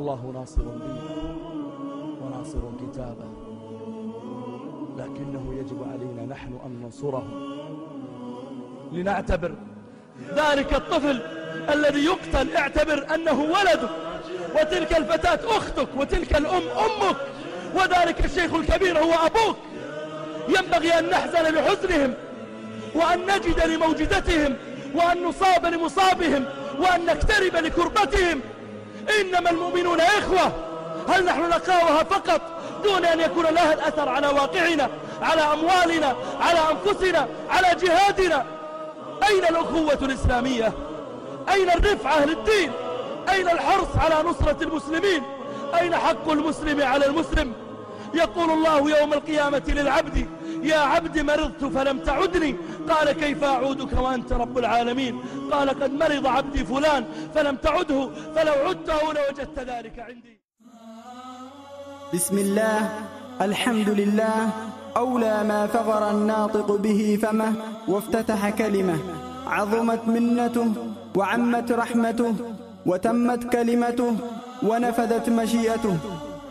الله ناصر دينه وناصر كتابه، لكنه يجب علينا نحن أن ننصره. لنعتبر ذلك الطفل الذي يقتل اعتبر أنه ولدك، وتلك الفتاة أختك، وتلك الأم أمك، وذلك الشيخ الكبير هو أبوك. ينبغي أن نحزن لحزنهم، وأن نجد لموجدتهم، وأن نصاب لمصابهم، وأن نكترب لكربتهم. إنما المؤمنون إخوة. هل نحن نقاوها فقط دون أن يكون لها الأثر على واقعنا، على أموالنا، على أنفسنا، على جهادنا؟ أين الأخوة الإسلامية؟ أين الرفعة للدين؟ أين الحرص على نصرة المسلمين؟ أين حق المسلم على المسلم؟ يقول الله يوم القيامة للعبد: يا عبد مرضت فلم تعدني، قال كيف أعودك وأنت رب العالمين؟ قال قد مرض عبدي فلان فلم تعده، فلو عدته لوجدت ذلك عندي. بسم الله، الحمد لله، أولى ما فغر الناطق به فمه وافتتح كلمة، عظمت منته وعمت رحمته وتمت كلمته ونفذت مشيئته،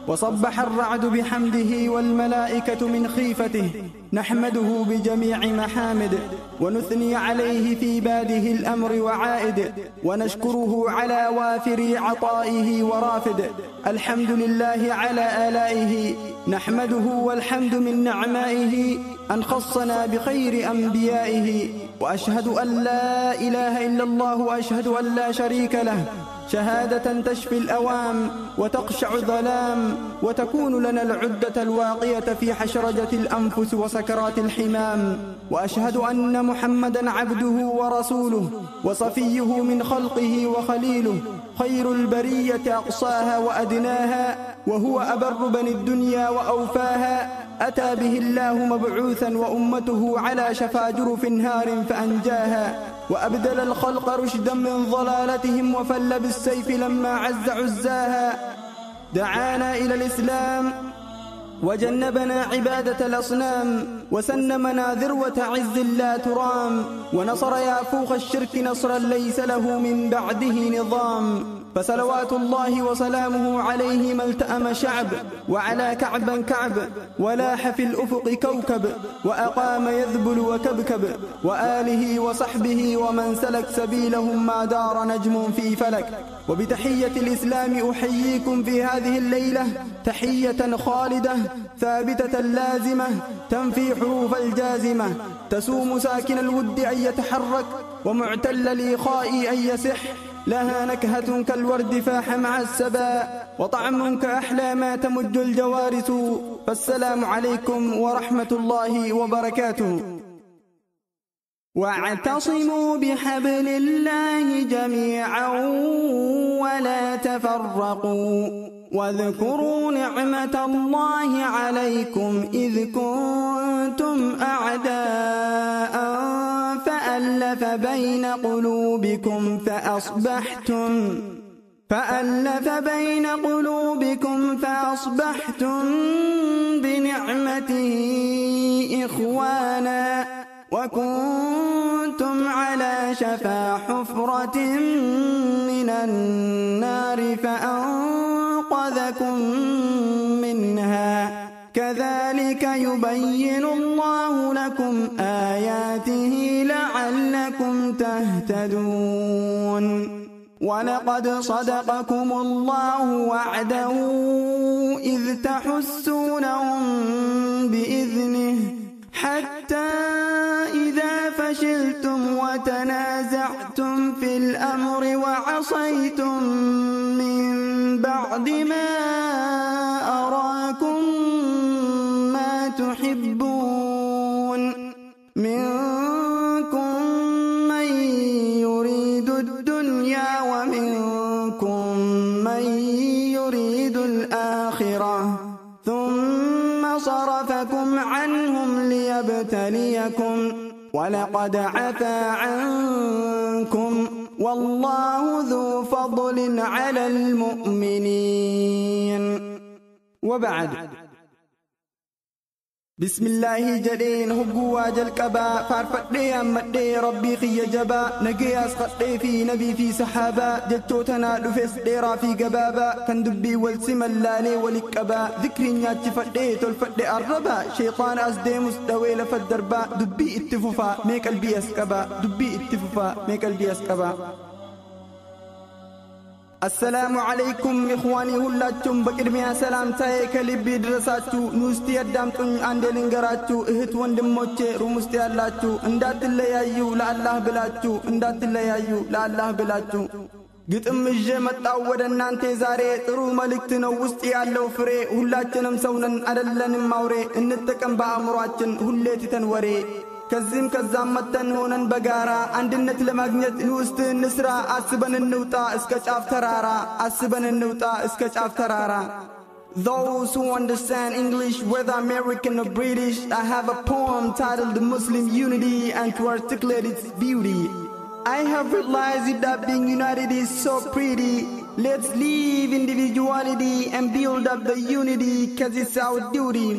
وصبح الرعد بحمده والملائكة من خيفته. نحمده بجميع محامد، ونثني عليه في باده الأمر وعائد، ونشكره على وافر عطائه ورافد. الحمد لله على آلائه، نحمده والحمد من نعمائه أن خصنا بخير أنبيائه. وأشهد أن لا إله إلا الله، وأشهد أن لا شريك له، شهادة تشفي الأوام وتقشع الظلام، وتكون لنا العدة الواقية في حشرجة الأنفس وسكرات الحمام. وأشهد أن محمدا عبده ورسوله، وصفيه من خلقه وخليله، خير البرية أقصاها وأدناها، وهو أبر بني الدنيا وأوفاها. أتى به الله مبعوثا، وأمته على شفا جرف نهار فأنجاها، وأبدل الخلق رشدا من ضلالتهم، وفل بالسيف لما عز عزاها. دعانا إلى الإسلام وجنبنا عبادة الأصنام، وسنمنا ذروة عز لا ترام، ونصر يافوخ الشرك نصرا ليس له من بعده نظام. فصلوات الله وسلامه عليه ما التأم شعب، وعلى كعبا كعب، ولاح في الأفق كوكب، وأقام يذبل وكبكب، وآله وصحبه ومن سلك سبيلهم ما دار نجم في فلك. وبتحية الإسلام أحييكم في هذه الليلة تحية خالدة ثابتة لازمة، تنفي حروف الجازمة، تسوم ساكن الود أن يتحرك، ومعتل الإخاء أن يسح. لها نكهة كالورد فاح مع السبا، وطعم كأحلى ما تمج الجوارس. فالسلام عليكم ورحمة الله وبركاته. واعتصموا بحبل الله جميعا ولا تفرقوا، واذكروا نعمة الله عليكم إذ كنتم أعداء فألف بين قلوبكم فأصبحتم بنعمته إخوانا، وكنتم على شفا حفرة من النار فأنقذكم منها. كذلك يبين الله لكم آياته لعلكم تهتدون. ولقد صدقكم الله وعده إذ تحسونهم بإذنه، حتى إذا فشلتم وتنازعتم في الأمر وعصيتم من بعد ما أراكم ما تحبون، منكم من يريد الدنيا ومنكم من يريد الآخرة، ثم صرفكم عنهم ليبتليكم، ولقد عفا عنكم، والله ذو فضل على المؤمنين. وبعد، بسم الله جدين هقوا جلقبا فارفدي أمدي ربي خي جبا نقي أسقطي في نبي في سحابا جتوتنا لفس ديرا في قبابا كان دبي والسم اللالي ولكبا ذكري نياتي فدي تلفدي الربا شيطان أسدي مستوي لفدربا دبي اتفوفا ميك البي أسكبا دبي اتفوفا ميك البي أسكبا السلام عليكم إخواني هلاتم بكرمي سلام تايك لبي درساتو نوستي الدامتون عندن انقراتو اهت وندموتي رمستي اللاتو اندات اللي يايو لا الله بلاتو اندات اللي يايو لا الله بلاتو قد الجمت أولا نانتي زاري ترو ملكتنا وستي علو فري هلاتنا مسونا أدلن ماوري انتكم بأمراتن هلاتي تنوري كزم كزامتن هونن بقارا عندنا لمغنيت نوست نسرا أسبن النوتا اسكش افترارا أسبن النوتا اسكش افترارا. Those who understand English, whether American or British, I have a poem titled The Muslim Unity and to articulate its beauty. I have realized that being united is so pretty. Let's leave individuality and build up the unity, cause it's our duty.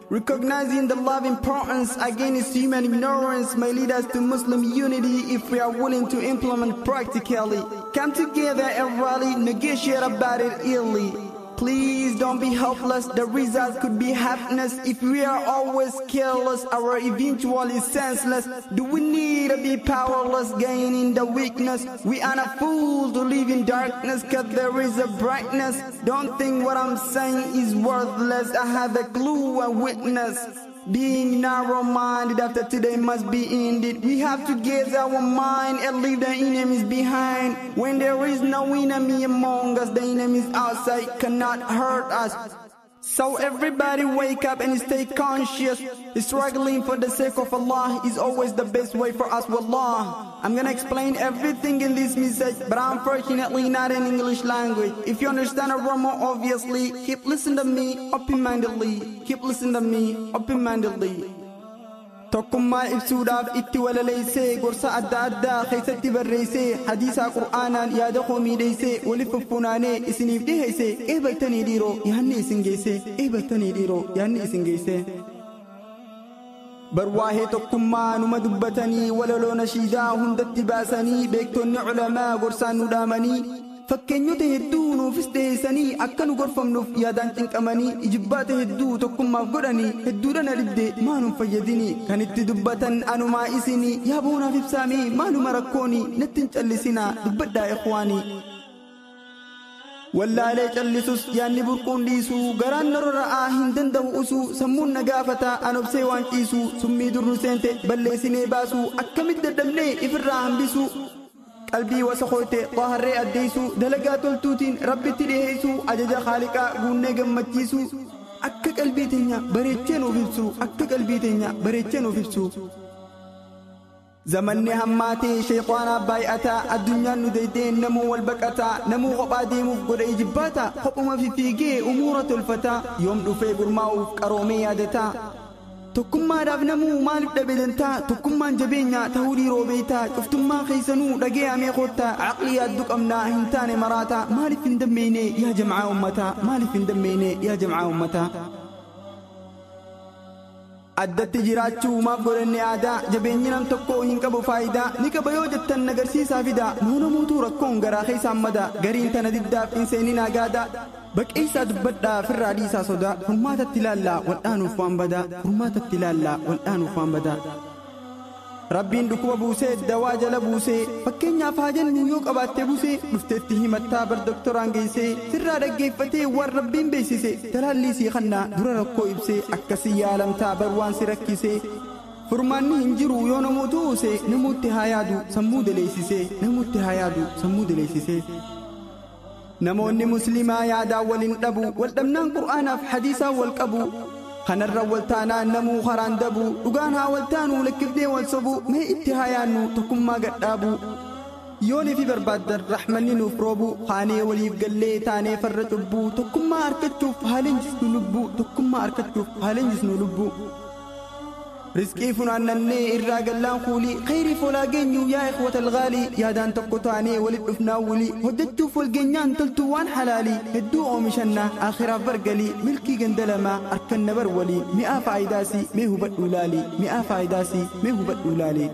Recognizing the love importance against human ignorance may lead us to Muslim unity if we are willing to implement practically. Come together and rally, negotiate about it early. Please don't be helpless, the result could be happiness. If we are always careless, our eventual is senseless. Do we need to be powerless, gaining the weakness? We are not fools to live in darkness, cause there is a brightness. Don't think what I'm saying is worthless, I have a clue and witness. Being narrow-minded after today must be ended. We have to gaze our mind and leave the enemies behind. When there is no enemy among us, the enemies outside cannot hurt us. So everybody wake up and stay conscious. Struggling for the sake of Allah is always the best way for us, wallah. I'm gonna explain everything in this message, but unfortunately not in English language. If you understand Oromo, obviously, keep listening to me open-mindedly. Keep listening to me open-mindedly. tokkummaa ibsuudhaaf itti walaleessee gorsa adda addaa keessatti barreessee hadiisa qur'aanaan yaada koo miidheessee waliif funaanee isiniif dhiheessee eebaltanii dhiiroo yaanni isin geessee eebaltanii dhiiroo yaanni isin geessee barwaahee tokkummaa numa dubbatanii walaloo nashiidaa hundatti baasanii beektonni culamaa gorsaan nu dhaamanii fakkeenyota hedduu nuufis dhiheessanii akka nu gorfamnuuf yaadaan cinqamanii ijibbaata hedduu tokkummaaf godhanii hedduudhaan adibdee maanuun fayyadinii kan itti dubbatan anumaa isinii yaa boonaaf ibsaamee maaluma rakkoonii natti hin callisinaa dubbadhaa ikhwaanii. wallaalee callisus yaanni burquun dhiisuu garaan narra ra'aa hin danda'u usuu sammuun na gaafata anobsee waan ciisuu summii dur nu seente balleessinee baasuu akkamitti dadhabnee ifirraa hambisuu. qalbii wasakoote xaaharree addeessuu dalagaa toltuutiin rabbitti dhiheessuu ajaja khaaliqaa guunnee gammachiisuu akka qalbii teenya bareechee nuuf ibsu akka qalbii teenya bareechee nuuf ibsu. zamanni hammaatee sheexaanaa baay'ataa addunyaan nu deeytee namuu wal baqataa namuu kophaa deemuuf godha ijibbaata kophuma fiigee umuura tolfataa yoom dhufee gurmaa'uuf qaroomee yaadataa. tokkummaadhaaf namuu maaliif dhabeedantaa tokkummaan jabeenya ta'uu dhiiroo beeytaa cuftummaa keessanuu dhageeyamee koottaa aqlii yaaddu qabnaa hin taane maraataa maaliif hin dammeeyne yaa jam'aa ummataa maaliif hin dammeeyne yaa jam'aa ummataa. addatti jiraachuu maaf godhanne aadaa jabeenyi nam tokko hin qabu faayidaa ni qaba yoo jettan nagarsiisaa fidaa moonamuutuu rakkoon garaa keessaan madaa gariin tana diddaaf hin seeninaa gaadaa. baqeessaa dubbadhaa firraa dhiisaa sodaa furmaatatti ilaallaa waldhaanuuf waan badaa furmaatatti ilaallaa waldhaanuuf waan badaa. rabbiin dhukkuba buusee dawaa jala buusee fakkeenyaaf haa jennu yoo qabaattee buusee dhufteetti himattaa bar doktoraan geessee sirraa dhaggeeffatee waan rabbiin beeksise talaallii sii kannaa dura rakkoo ibsee akkasii yaalamtaa bar waan si rakkisee furmaanni hin jiru yoo namoota uusee namuutti haa yaadu sammuu daleessisee namuutti haa yaadu sammuu daleessisee. namoonni muslimaa yaadaan waliin dhabu waldhabnaan qur'aanaaf hadiisaa wal qabu kanarra waltaanaan namuu haraan dabu dhugaan haa waltaanuu lakkifnee wal sobu mee itti haa yaannu tokkummaa gadhaabu. yooniif barbaaddan rahmanni nuuf roobu haanee waliif gallee taanee farra cubbuu tokkummaa harkachuuf haa leenjisnu lubbuu tokkummaa harkachuuf haa leenjisnu lubbuu. رزقي فنانني الراجلان خولي خيري فلاقينيو يا إخوة الغالي يا دان تقطعني ولد أفناولي هدتو فالجنان تلتوان حلالي هدو مشنا آخر برقلي ملكي جندلما أركن برولي مئة فايداسي مهو بدولالي مئة فايداسي مهو بدولالي